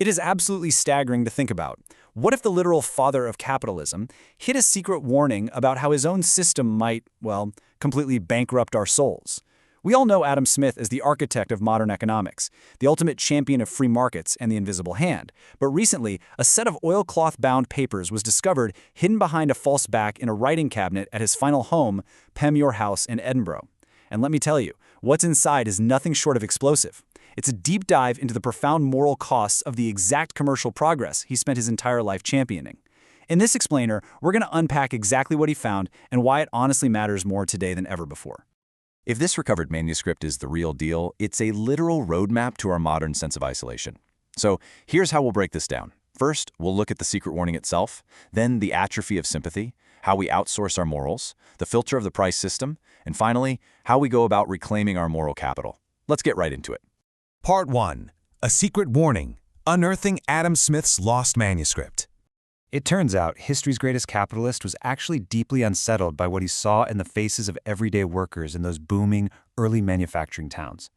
It is absolutely staggering to think about. What if the literal father of capitalism hid a secret warning about how his own system might, well, completely bankrupt our souls? We all know Adam Smith as the architect of modern economics, the ultimate champion of free markets and the invisible hand. But recently, a set of oilcloth-bound papers was discovered hidden behind a false back in a writing cabinet at his final home, Pemure House in Edinburgh. And let me tell you, what's inside is nothing short of explosive. It's a deep dive into the profound moral costs of the exact commercial progress he spent his entire life championing. In this explainer, we're going to unpack exactly what he found and why it honestly matters more today than ever before. If this recovered manuscript is the real deal, it's a literal roadmap to our modern sense of isolation. So here's how we'll break this down. First, we'll look at the secret warning itself, then the atrophy of sympathy, how we outsource our morals, the filter of the price system, and finally, how we go about reclaiming our moral capital. Let's get right into it. Part 1. A Secret Warning. Unearthing Adam Smith's Lost Manuscript. It turns out history's greatest capitalist was actually deeply unsettled by what he saw in the faces of everyday workers in those booming, early manufacturing towns.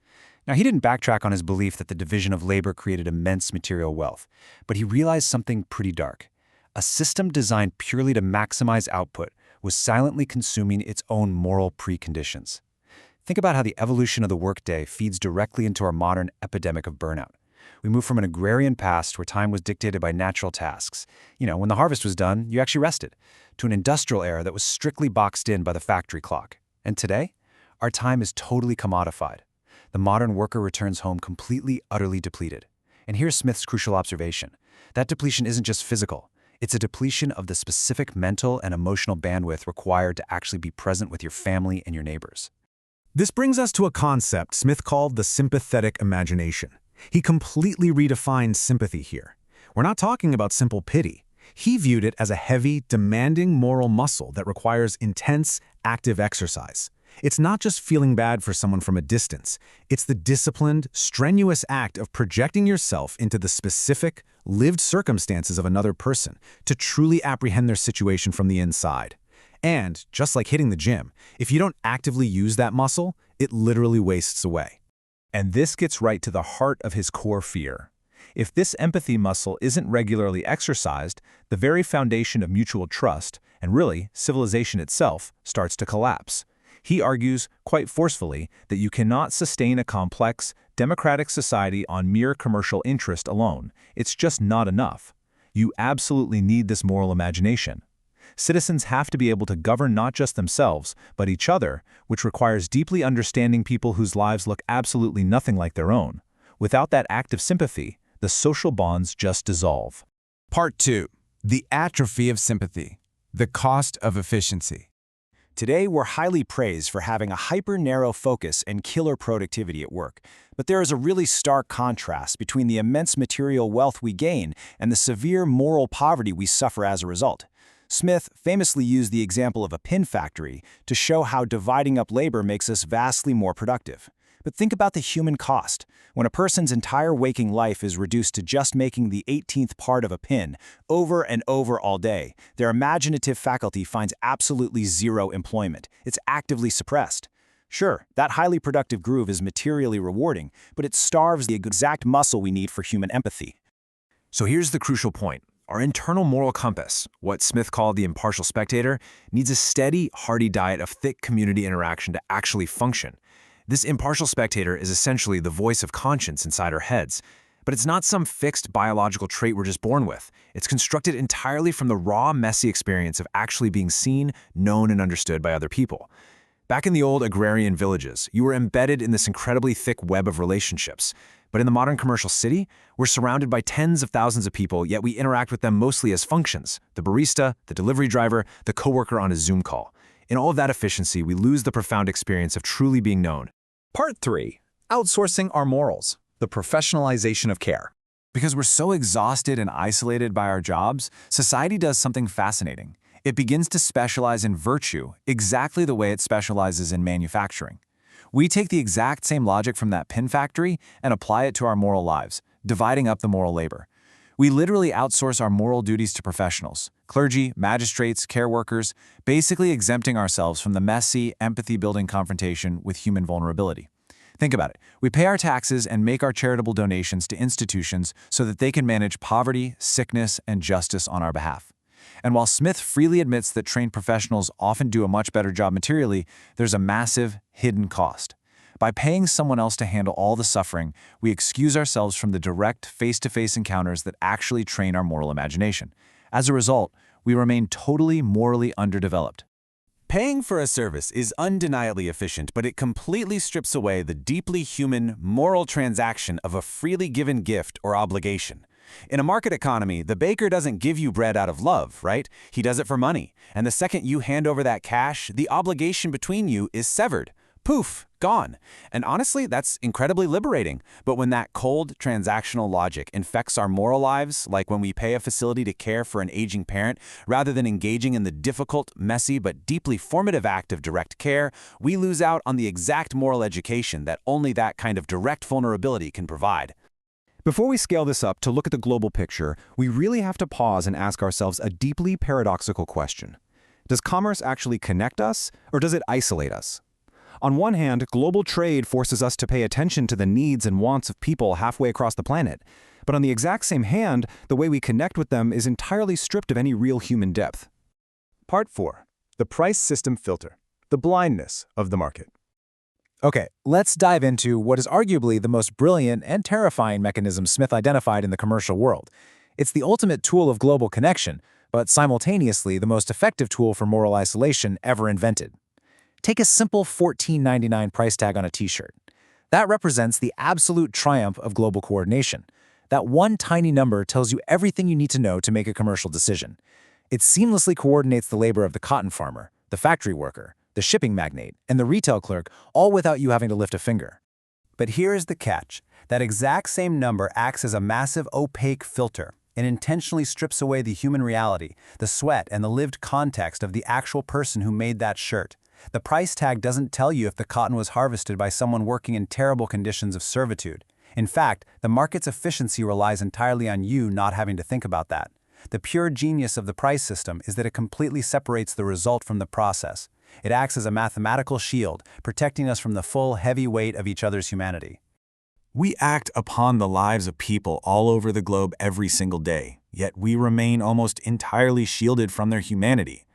Now, he didn't backtrack on his belief that the division of labor created immense material wealth, but he realized something pretty dark. A system designed purely to maximize output was silently consuming its own moral preconditions. Think about how the evolution of the workday feeds directly into our modern epidemic of burnout. We move from an agrarian past where time was dictated by natural tasks. When the harvest was done, you actually rested, to an industrial era that was strictly boxed in by the factory clock. And today, our time is totally commodified. The modern worker returns home completely, utterly depleted. And here's Smith's crucial observation. That depletion isn't just physical. It's a depletion of the specific mental and emotional bandwidth required to actually be present with your family and your neighbors. This brings us to a concept Smith called the sympathetic imagination. He completely redefined sympathy here. We're not talking about simple pity. He viewed it as a heavy, demanding moral muscle that requires intense, active exercise. It's not just feeling bad for someone from a distance. It's the disciplined, strenuous act of projecting yourself into the specific, lived circumstances of another person to truly apprehend their situation from the inside. And, just like hitting the gym, if you don't actively use that muscle, it literally wastes away. And this gets right to the heart of his core fear. If this empathy muscle isn't regularly exercised, the very foundation of mutual trust, and really, civilization itself, starts to collapse. He argues, quite forcefully, that you cannot sustain a complex, democratic society on mere commercial interest alone. It's just not enough. You absolutely need this moral imagination. Citizens have to be able to govern not just themselves, but each other, which requires deeply understanding people whose lives look absolutely nothing like their own. Without that active sympathy, the social bonds just dissolve. Part 2. The Atrophy of Sympathy. The Cost of Efficiency. Today, we're highly praised for having a hyper-narrow focus and killer productivity at work. But there is a really stark contrast between the immense material wealth we gain and the severe moral poverty we suffer as a result. Smith famously used the example of a pin factory to show how dividing up labor makes us vastly more productive. But think about the human cost. When a person's entire waking life is reduced to just making the 18th part of a pin over and over all day, their imaginative faculty finds absolutely zero employment. It's actively suppressed. Sure, that highly productive groove is materially rewarding, but it starves the exact muscle we need for human empathy. So here's the crucial point. Our internal moral compass, what Smith called the impartial spectator, needs a steady, hearty diet of thick community interaction to actually function. This impartial spectator is essentially the voice of conscience inside our heads. But it's not some fixed biological trait we're just born with. It's constructed entirely from the raw, messy experience of actually being seen, known, and understood by other people. Back in the old agrarian villages, you were embedded in this incredibly thick web of relationships. But in the modern commercial city, we're surrounded by tens of thousands of people, yet we interact with them mostly as functions: the barista, the delivery driver, the coworker on a Zoom call. In all of that efficiency, we lose the profound experience of truly being known. Part 3. Outsourcing our morals. The professionalization of care. Because we're so exhausted and isolated by our jobs, society does something fascinating. It begins to specialize in virtue exactly the way it specializes in manufacturing. We take the exact same logic from that pin factory and apply it to our moral lives, dividing up the moral labor. We literally outsource our moral duties to professionals, clergy, magistrates, care workers, basically exempting ourselves from the messy, empathy-building confrontation with human vulnerability. Think about it. We pay our taxes and make our charitable donations to institutions so that they can manage poverty, sickness, and justice on our behalf. And while Smith freely admits that trained professionals often do a much better job materially, there's a massive, hidden cost. By paying someone else to handle all the suffering, we excuse ourselves from the direct, face-to-face encounters that actually train our moral imagination. As a result, we remain totally morally underdeveloped. Paying for a service is undeniably efficient, but it completely strips away the deeply human, moral transaction of a freely given gift or obligation. In a market economy, the baker doesn't give you bread out of love, right? He does it for money. And the second you hand over that cash, the obligation between you is severed. Poof, gone. And honestly, that's incredibly liberating. But when that cold, transactional logic infects our moral lives, like when we pay a facility to care for an aging parent, rather than engaging in the difficult, messy, but deeply formative act of direct care, we lose out on the exact moral education that only that kind of direct vulnerability can provide. Before we scale this up to look at the global picture, we really have to pause and ask ourselves a deeply paradoxical question. Does commerce actually connect us, or does it isolate us? On one hand, global trade forces us to pay attention to the needs and wants of people halfway across the planet. But on the exact same hand, the way we connect with them is entirely stripped of any real human depth. Part 4. The price system filter. The blindness of the market. Okay, let's dive into what is arguably the most brilliant and terrifying mechanism Smith identified in the commercial world. It's the ultimate tool of global connection, but simultaneously the most effective tool for moral isolation ever invented. Take a simple $14.99 price tag on a t-shirt. That represents the absolute triumph of global coordination. That one tiny number tells you everything you need to know to make a commercial decision. It seamlessly coordinates the labor of the cotton farmer, the factory worker, the shipping magnate, and the retail clerk, all without you having to lift a finger. But here's the catch. That exact same number acts as a massive opaque filter. It intentionally strips away the human reality, the sweat, and the lived context of the actual person who made that shirt. The price tag doesn't tell you if the cotton was harvested by someone working in terrible conditions of servitude. In fact, the market's efficiency relies entirely on you not having to think about that. The pure genius of the price system is that it completely separates the result from the process. It acts as a mathematical shield, protecting us from the full, heavy weight of each other's humanity. We act upon the lives of people all over the globe every single day, yet we remain almost entirely shielded from their humanity.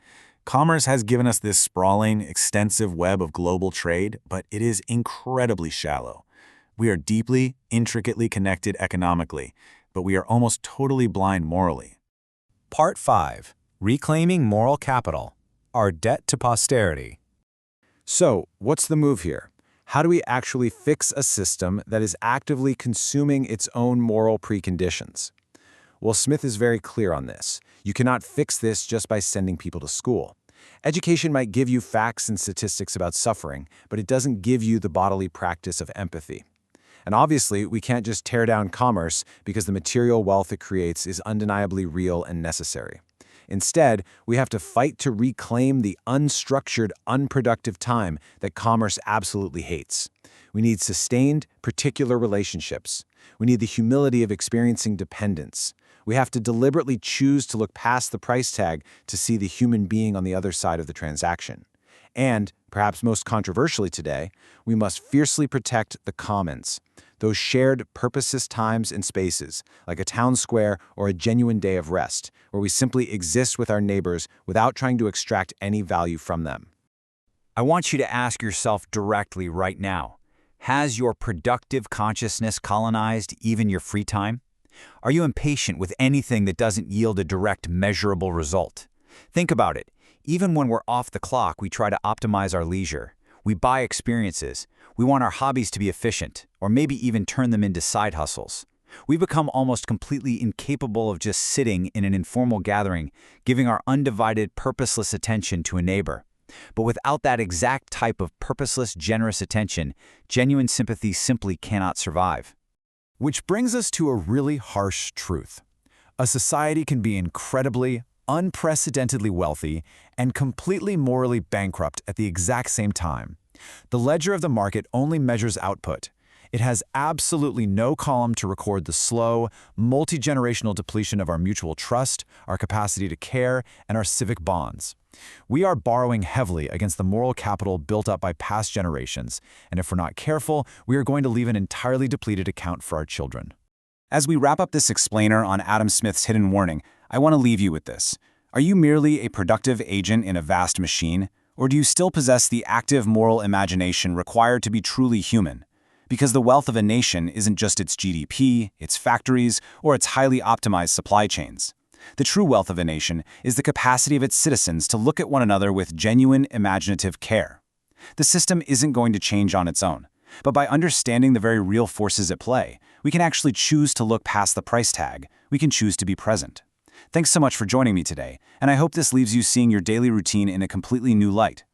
Commerce has given us this sprawling, extensive web of global trade, but it is incredibly shallow. We are deeply, intricately connected economically, but we are almost totally blind morally. Part 5. Reclaiming Moral Capital. Our Debt to Posterity. So, what's the move here? How do we actually fix a system that is actively consuming its own moral preconditions? Well, Smith is very clear on this. You cannot fix this just by sending people to school. Education might give you facts and statistics about suffering, but it doesn't give you the bodily practice of empathy. And obviously, we can't just tear down commerce because the material wealth it creates is undeniably real and necessary. Instead, we have to fight to reclaim the unstructured, unproductive time that commerce absolutely hates. We need sustained, particular relationships. We need the humility of experiencing dependence. We have to deliberately choose to look past the price tag to see the human being on the other side of the transaction. And, perhaps most controversially today, we must fiercely protect the commons, those shared purposeless times and spaces, like a town square or a genuine day of rest, where we simply exist with our neighbors without trying to extract any value from them. I want you to ask yourself directly right now, has your productive consciousness colonized even your free time? Are you impatient with anything that doesn't yield a direct, measurable result? Think about it. Even when we're off the clock, we try to optimize our leisure. We buy experiences. We want our hobbies to be efficient, or maybe even turn them into side hustles. We become almost completely incapable of just sitting in an informal gathering, giving our undivided, purposeless attention to a neighbor. But without that exact type of purposeless, generous attention, genuine sympathy simply cannot survive. Which brings us to a really harsh truth. A society can be incredibly, unprecedentedly wealthy and completely morally bankrupt at the exact same time. The ledger of the market only measures output. It has absolutely no column to record the slow, multi-generational depletion of our mutual trust, our capacity to care, and our civic bonds. We are borrowing heavily against the moral capital built up by past generations, and if we're not careful, we are going to leave an entirely depleted account for our children. As we wrap up this explainer on Adam Smith's hidden warning, I want to leave you with this. Are you merely a productive agent in a vast machine, or do you still possess the active moral imagination required to be truly human? Because the wealth of a nation isn't just its GDP, its factories, or its highly optimized supply chains. The true wealth of a nation is the capacity of its citizens to look at one another with genuine imaginative care. The system isn't going to change on its own, but by understanding the very real forces at play, we can actually choose to look past the price tag. We can choose to be present. Thanks so much for joining me today, and I hope this leaves you seeing your daily routine in a completely new light.